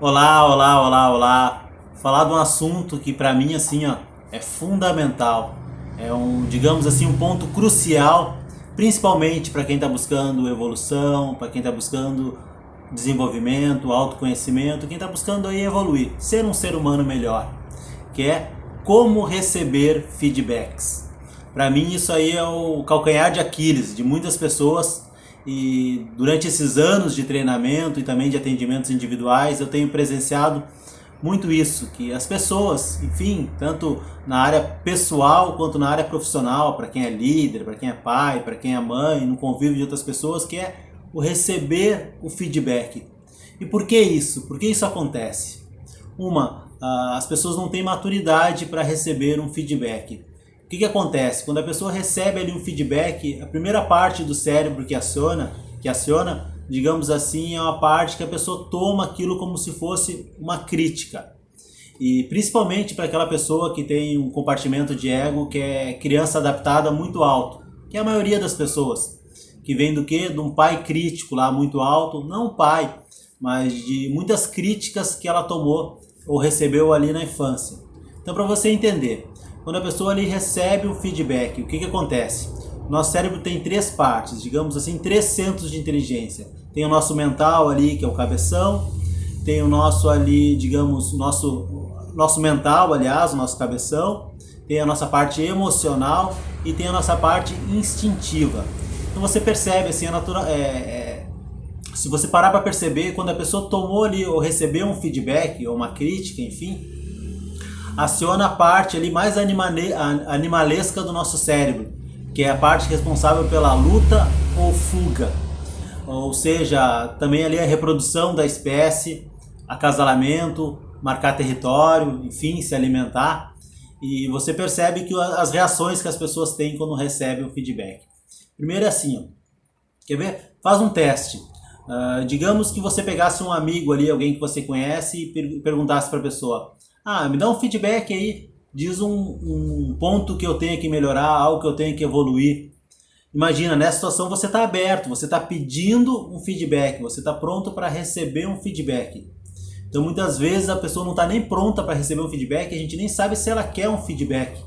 Olá, olá, olá, olá. Falar de um assunto que para mim assim, ó, é fundamental. É digamos assim, um ponto crucial, principalmente para quem está buscando evolução, para quem está buscando desenvolvimento, autoconhecimento, quem está buscando aí evoluir, ser um ser humano melhor, que é como receber feedbacks. Para mim isso aí é o calcanhar de Aquiles de muitas pessoas e durante esses anos de treinamento e também de atendimentos individuais eu tenho presenciado muito isso, que as pessoas, enfim, tanto na área pessoal quanto na área profissional, para quem é líder, para quem é pai, para quem é mãe, no convívio de outras pessoas, que é o receber o feedback. E por que isso? Por que isso acontece? As pessoas não têm maturidade para receber um feedback. O que acontece? Quando a pessoa recebe ali um feedback, a primeira parte do cérebro que aciona, digamos assim, é uma parte que a pessoa toma aquilo como se fosse uma crítica. E principalmente para aquela pessoa que tem um compartimento de ego que é criança adaptada muito alto, que é a maioria das pessoas, que vem do quê? De um pai crítico lá muito alto, não o pai, mas de muitas críticas que ela tomou ou recebeu ali na infância. Então, para você entender, quando a pessoa ali recebe um feedback, o que acontece? Nosso cérebro tem três partes, digamos assim, três centros de inteligência. Tem o nosso mental ali, que é o cabeção, tem o nosso ali, digamos, nosso mental, aliás, o nosso cabeção, tem a nossa parte emocional e tem a nossa parte instintiva. Então você percebe assim, se você parar para perceber, quando a pessoa tomou ali ou recebeu um feedback ou uma crítica, enfim, aciona a parte ali mais animalesca do nosso cérebro, que é a parte responsável pela luta ou fuga. Ou seja, também ali a reprodução da espécie, acasalamento, marcar território, enfim, se alimentar. E você percebe que as reações que as pessoas têm quando recebem o feedback. Primeiro é assim, ó. Quer ver? Faz um teste. Digamos que você pegasse um amigo ali, alguém que você conhece, e perguntasse para a pessoa: me dá um feedback aí, diz um ponto que eu tenho que melhorar, algo que eu tenho que evoluir. Imagina, nessa situação você está aberto, você está pedindo um feedback, você está pronto para receber um feedback. Então muitas vezes a pessoa não está nem pronta para receber um feedback, a gente nem sabe se ela quer um feedback.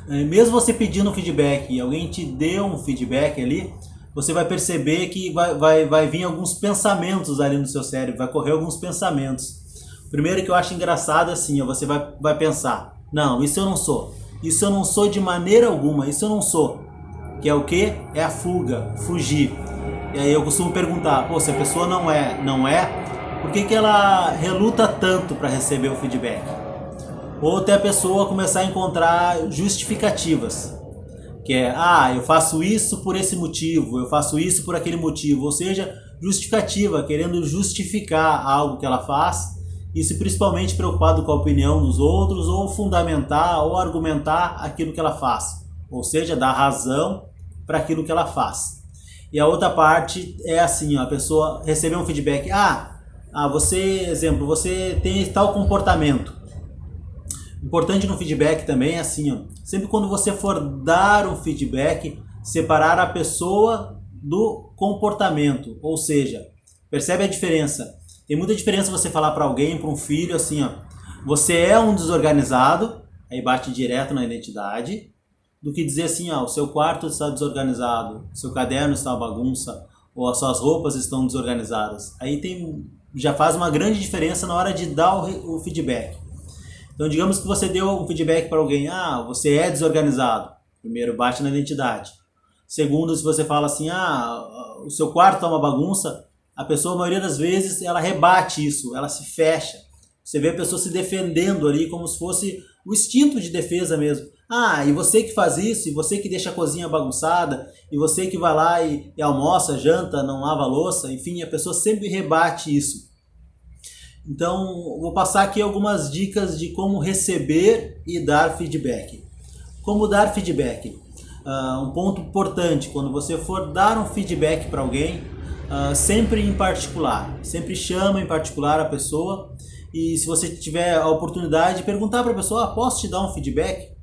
Mesmo você pedindo um feedback e alguém te deu um feedback ali, você vai perceber que vai vir alguns pensamentos ali no seu cérebro, vai correr alguns pensamentos. Primeiro que eu acho engraçado assim, você vai pensar: não, isso eu não sou. Isso eu não sou de maneira alguma, isso eu não sou. Que é o que? É a fuga, fugir. E aí eu costumo perguntar: se a pessoa não é, por que ela reluta tanto para receber o feedback? Ou até a pessoa começar a encontrar justificativas. Que é, eu faço isso por esse motivo, eu faço isso por aquele motivo. Ou seja, justificativa, querendo justificar algo que ela faz. Isso principalmente preocupado com a opinião dos outros, ou fundamentar ou argumentar aquilo que ela faz. Ou seja, dar razão para aquilo que ela faz. E a outra parte é assim, a pessoa recebeu um feedback: você tem tal comportamento. Importante no feedback também é assim, sempre quando você for dar um feedback, separar a pessoa do comportamento. Ou seja, percebe a diferença? Tem muita diferença você falar para alguém, para um filho, assim, você é um desorganizado, aí bate direto na identidade, do que dizer assim, o seu quarto está desorganizado, seu caderno está uma bagunça, ou as suas roupas estão desorganizadas. Aí já faz uma grande diferença na hora de dar o feedback. Então digamos que você deu um feedback para alguém: você é desorganizado. Primeiro, bate na identidade. Segundo, se você fala assim: o seu quarto está uma bagunça, a pessoa, a maioria das vezes, ela rebate isso, ela se fecha. Você vê a pessoa se defendendo ali como se fosse o instinto de defesa mesmo. E você que faz isso, e você que deixa a cozinha bagunçada, e você que vai lá e almoça, janta, não lava a louça, enfim, a pessoa sempre rebate isso. Então, vou passar aqui algumas dicas de como receber e dar feedback. Como dar feedback? Um ponto importante, quando você for dar um feedback para alguém, sempre em particular, sempre chama em particular a pessoa, e se você tiver a oportunidade de perguntar para a pessoa: posso te dar um feedback?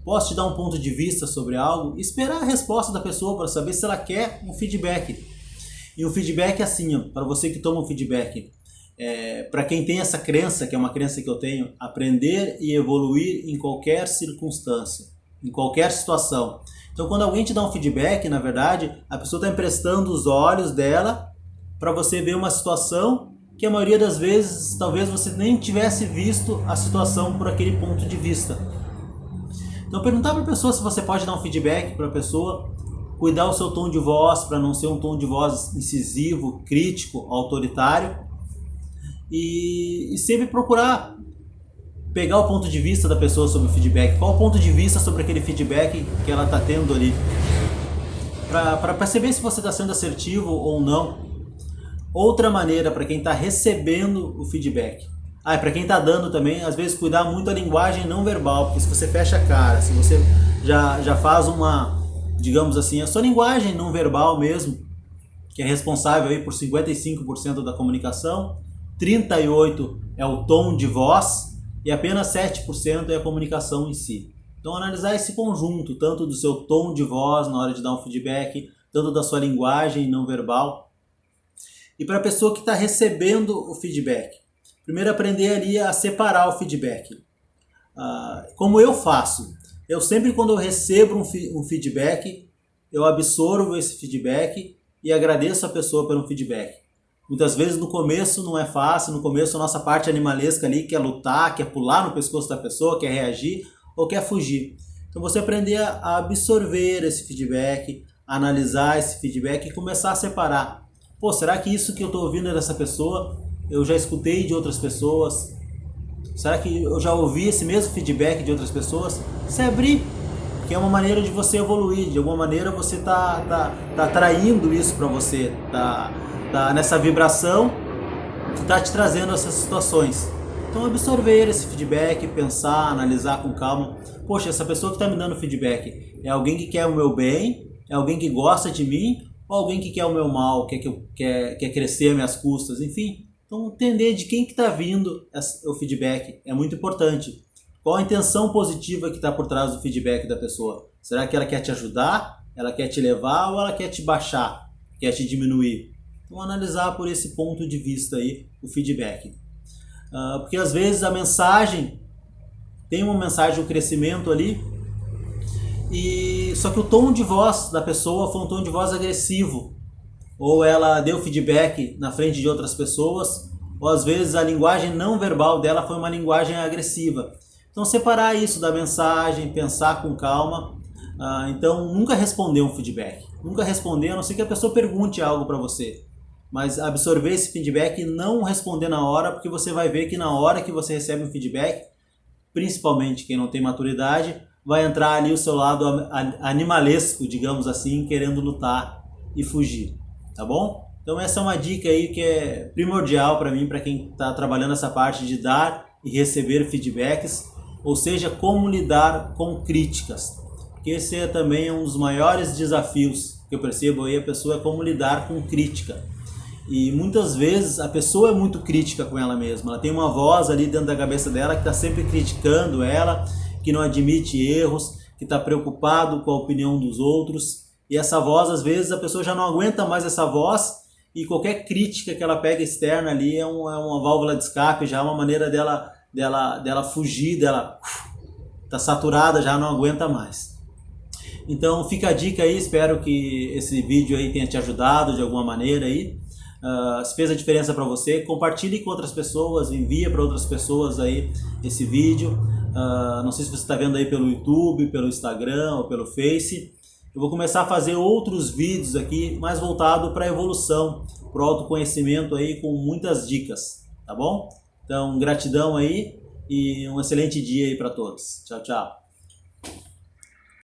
Posso te dar um ponto de vista sobre algo? Esperar a resposta da pessoa para saber se ela quer um feedback. E o feedback é assim, para você que toma um feedback: Para quem tem essa crença, que é uma crença que eu tenho, aprender e evoluir em qualquer circunstância, em qualquer situação. Então, quando alguém te dá um feedback, na verdade, a pessoa está emprestando os olhos dela para você ver uma situação que a maioria das vezes talvez você nem tivesse visto a situação por aquele ponto de vista. Então, perguntar para a pessoa se você pode dar um feedback para a pessoa, cuidar o seu tom de voz para não ser um tom de voz incisivo, crítico, autoritário, e sempre procurar pegar o ponto de vista da pessoa sobre o feedback. Qual o ponto de vista sobre aquele feedback que ela está tendo ali, para perceber se você está sendo assertivo ou não. Outra maneira para quem está recebendo o feedback, e para quem está dando também, às vezes cuidar muito da linguagem não verbal, porque se você fecha a cara, se você já faz uma, digamos assim, a sua linguagem não verbal mesmo, que é responsável aí por 55% da comunicação, 38% é o tom de voz e apenas 7% é a comunicação em si. Então analisar esse conjunto, tanto do seu tom de voz na hora de dar um feedback, tanto da sua linguagem não verbal. E para a pessoa que está recebendo o feedback, primeiro aprender ali a separar o feedback. Como eu faço? Eu sempre, quando eu recebo um feedback, eu absorvo esse feedback e agradeço a pessoa pelo feedback. Muitas vezes no começo não é fácil, no começo a nossa parte animalesca ali quer lutar, quer pular no pescoço da pessoa, quer reagir ou quer fugir. Então você aprender a absorver esse feedback, a analisar esse feedback e começar a separar. Pô, será que isso que eu estou ouvindo dessa pessoa eu já escutei de outras pessoas? Será que eu já ouvi esse mesmo feedback de outras pessoas? Se abrir, que é uma maneira de você evoluir, de alguma maneira você tá atraindo isso para você, tá nessa vibração que está te trazendo essas situações. Então absorver esse feedback, pensar, analisar com calma. Poxa, essa pessoa que está me dando feedback é alguém que quer o meu bem? É alguém que gosta de mim? Ou alguém que quer o meu mal, quer crescer a minhas custas? Enfim, então entender de quem que está vindo o feedback é muito importante. Qual a intenção positiva que está por trás do feedback da pessoa? Será que ela quer te ajudar? Ela quer te levar ou ela quer te baixar? Quer te diminuir? Então analisar por esse ponto de vista aí o feedback. Porque às vezes a mensagem, tem uma mensagem, um crescimento ali, só que o tom de voz da pessoa foi um tom de voz agressivo. Ou ela deu feedback na frente de outras pessoas, ou às vezes a linguagem não verbal dela foi uma linguagem agressiva. Então separar isso da mensagem, pensar com calma. Então nunca responder um feedback. Nunca responder, a não ser que a pessoa pergunte algo para você. Mas absorver esse feedback e não responder na hora, porque você vai ver que na hora que você recebe um feedback, principalmente quem não tem maturidade, vai entrar ali o seu lado animalesco, digamos assim, querendo lutar e fugir, tá bom? Então essa é uma dica aí que é primordial para mim, para quem está trabalhando essa parte de dar e receber feedbacks, ou seja, como lidar com críticas. Porque esse também é um dos maiores desafios que eu percebo aí, a pessoa é como lidar com crítica. E muitas vezes a pessoa é muito crítica com ela mesma. Ela tem uma voz ali dentro da cabeça dela que está sempre criticando ela, que não admite erros, que está preocupado com a opinião dos outros. E essa voz, às vezes, a pessoa já não aguenta mais essa voz e qualquer crítica que ela pega externa ali é uma válvula de escape, já é uma maneira dela fugir, dela tá saturada, já não aguenta mais. Então fica a dica aí, espero que esse vídeo aí tenha te ajudado de alguma maneira aí. Se fez a diferença para você, compartilhe com outras pessoas, envia para outras pessoas aí esse vídeo. Não sei se você está vendo aí pelo YouTube, pelo Instagram ou pelo Face. Eu vou começar a fazer outros vídeos aqui mais voltado para a evolução, para o autoconhecimento aí, com muitas dicas, tá bom? Então gratidão aí e um excelente dia aí para todos. Tchau, tchau.